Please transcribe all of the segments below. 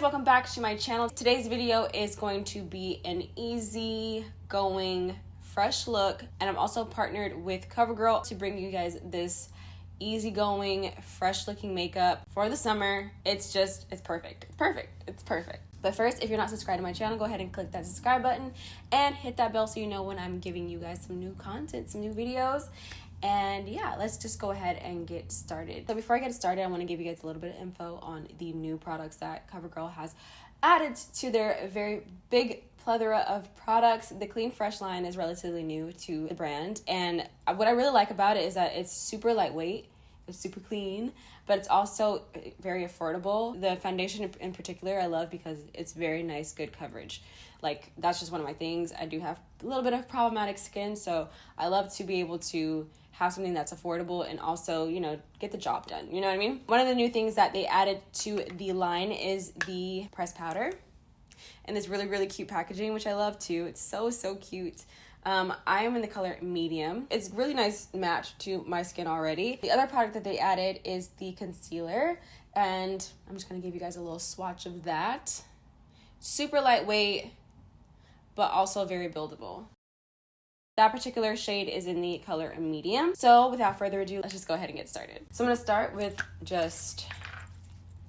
welcome back to my channel. Today's video is going to be an easy going fresh look, and I'm also partnered with COVERGIRL to bring you guys this easygoing fresh looking makeup for the summer. It's perfect. It's perfect. But first, if you're not subscribed to my channel, go ahead and click that subscribe button and hit that bell so you know when I'm giving you guys some new content, some new videos. And yeah, let's just go ahead and get started. So before I get started, I want to give you guys a little bit of info on the new products that COVERGIRL has added to their very big plethora of products. The Clean Fresh line is relatively new to the brand, and what I really like about it is that it's super lightweight, it's super clean, but it's also very affordable. The foundation in particular I love because it's very nice, good coverage. Like, that's just one of my things. I do have a little bit of problematic skin, so I love to be able to have something that's affordable and also, you know, get the job done. You know what I mean? One of the new things that they added to the line is the pressed powder and this really, really cute packaging, which I love too. It's so cute. I am in the color medium. It's a really nice match to my skin already. The other product that they added is the concealer, and I'm just gonna give you guys a little swatch of that. Super lightweight, but also very buildable. That particular shade is in the color medium. So without further ado, let's just go ahead and get started. So I'm gonna start with just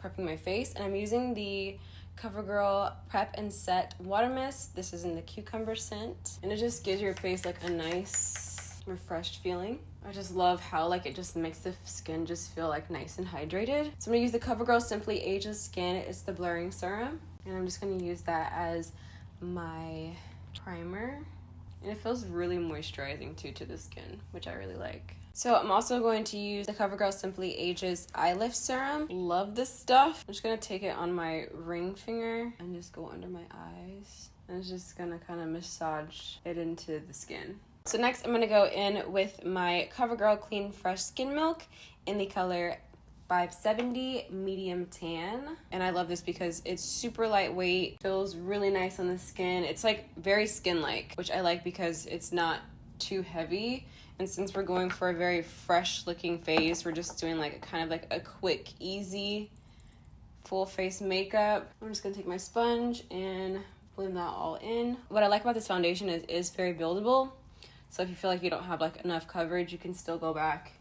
prepping my face, and I'm using the COVERGIRL Prep and Set Water Mist. This is in the cucumber scent, and it just gives your face like a nice refreshed feeling. I just love how like it just makes the skin just feel like nice and hydrated. So I'm gonna use the COVERGIRL Simply Ageless Skin. It's the blurring serum, and I'm just gonna use that as my primer. And it feels really moisturizing too to the skin, which I really like. So I'm also going to use the COVERGIRL Simply Ageless Eye Lift Serum. Love this stuff. I'm just gonna take it on my ring finger and just go under my eyes. And it's just gonna kind of massage it into the skin. So next I'm gonna go in with my COVERGIRL Clean Fresh Skin Milk in the color 570 medium tan, and I love this because it's super lightweight, feels really nice on the skin. It's like very skin-like, which I like because it's not too heavy. And since we're going for a very fresh looking face, we're just doing like kind of like a quick, easy, full face makeup. I'm just gonna take my sponge and blend that all in. What I like about this foundation is it's very buildable. So if you feel like you don't have like enough coverage, you can still go back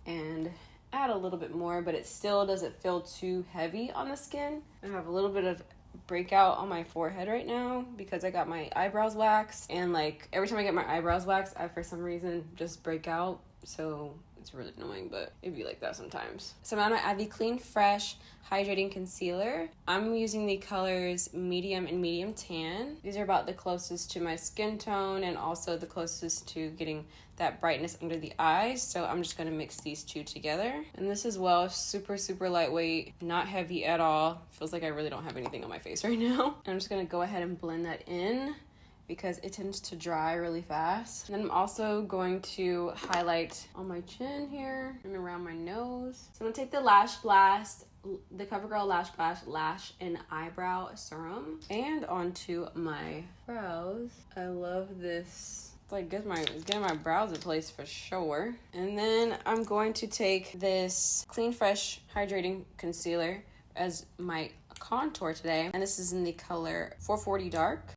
and add a little bit more, but it still doesn't feel too heavy on the skin. I have a little bit of breakout on my forehead right now because I got my eyebrows waxed, and like every time I get my eyebrows waxed, I for some reason just break out. So it's really annoying, but it'd be like that sometimes. So I'm gonna add the Clean Fresh Hydrating Concealer. I'm using the colors medium and medium tan. These are about the closest to my skin tone and also the closest to getting that brightness under the eyes. So I'm just gonna mix these two together. And this as well, super lightweight, not heavy at all. Feels like I really don't have anything on my face right now. And I'm just gonna go ahead and blend that in because it tends to dry really fast. And then I'm also going to highlight on my chin here and around my nose. So I'm gonna take the Lash Blast, the COVERGIRL Lash Blast Lash and Eyebrow Serum, and onto my brows. I love this. It's like getting my brows in place for sure. And then I'm going to take this Clean Fresh Hydrating Concealer as my contour today, and this is in the color 440 Dark.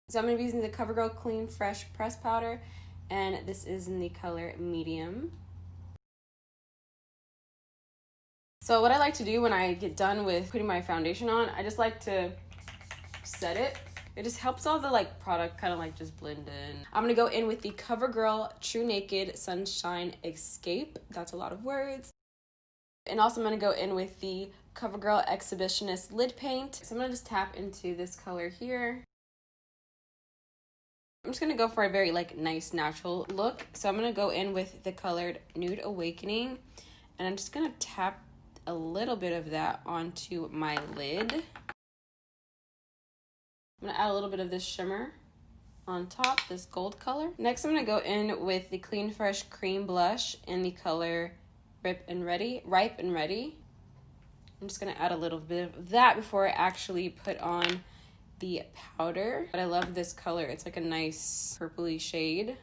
So I'm going to be using the COVERGIRL Clean Fresh Pressed Powder, and this is in the color medium. So what I like to do when I get done with putting my foundation on, I just like to set it. It just helps all the like product kind of like just blend in. I'm going to go in with the COVERGIRL True Naked Sunshine Escape. That's a lot of words. And also I'm going to go in with the COVERGIRL Exhibitionist Lid Paint. So I'm going to just tap into this color here. I'm just going to go for a very like nice natural look. So I'm going to go in with the colored Nude Awakening, and I'm just going to tap a little bit of that onto my lid. I'm going to add a little bit of this shimmer on top, this gold color. Next, I'm going to go in with the Clean Fresh Cream Blush in the color Ripe and Ready. I'm just going to add a little bit of that before I actually put on the powder. But I love this color. It's like a nice purpley shade.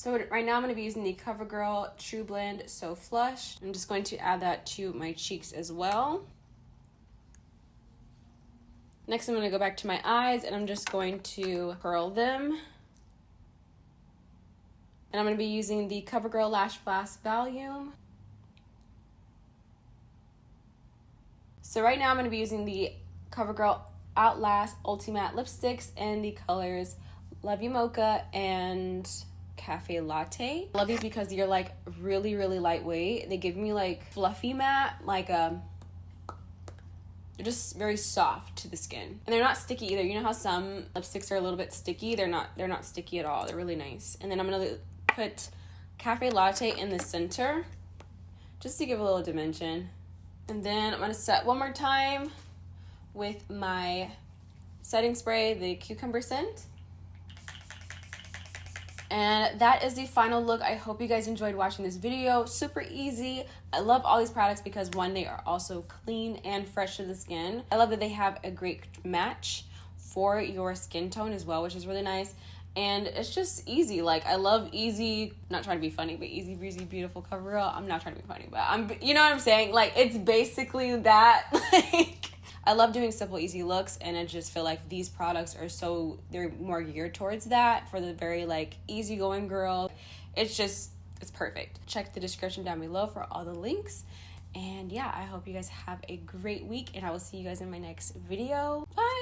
So right now I'm going to be using the CoverGirl True Blend So Flush. I'm just going to add that to my cheeks as well. Next I'm going to go back to my eyes and I'm just going to curl them. And I'm going to be using the CoverGirl Lash Blast Volume. So right now I'm going to be using the CoverGirl Outlast Ultimatte Lipsticks in the colors Love You Mocha and Cafe Latte. I love these because they're like really, really lightweight. They give me like fluffy matte, like they're just very soft to the skin. And they're not sticky either. You know how some lipsticks are a little bit sticky? They're not sticky at all. They're really nice. And then I'm gonna put Cafe Latte in the center just to give a little dimension. And then I'm gonna set one more time with my setting spray, the Cucumber Scent. And that is the final look. I hope you guys enjoyed watching this video. Super easy. I love all these products because one, they are also clean and fresh to the skin. I love that they have a great match for your skin tone as well, which is really nice. And it's just easy. Like, I love easy, not trying to be funny, but easy breezy beautiful CoverGirl. I'm not trying to be funny, but you know what I'm saying? Like, it's basically that. Like, I love doing simple, easy looks, and I just feel like these products are they're more geared towards that for the very like easygoing girl. It's perfect. Check the description down below for all the links. And yeah, I hope you guys have a great week, and I will see you guys in my next video. Bye!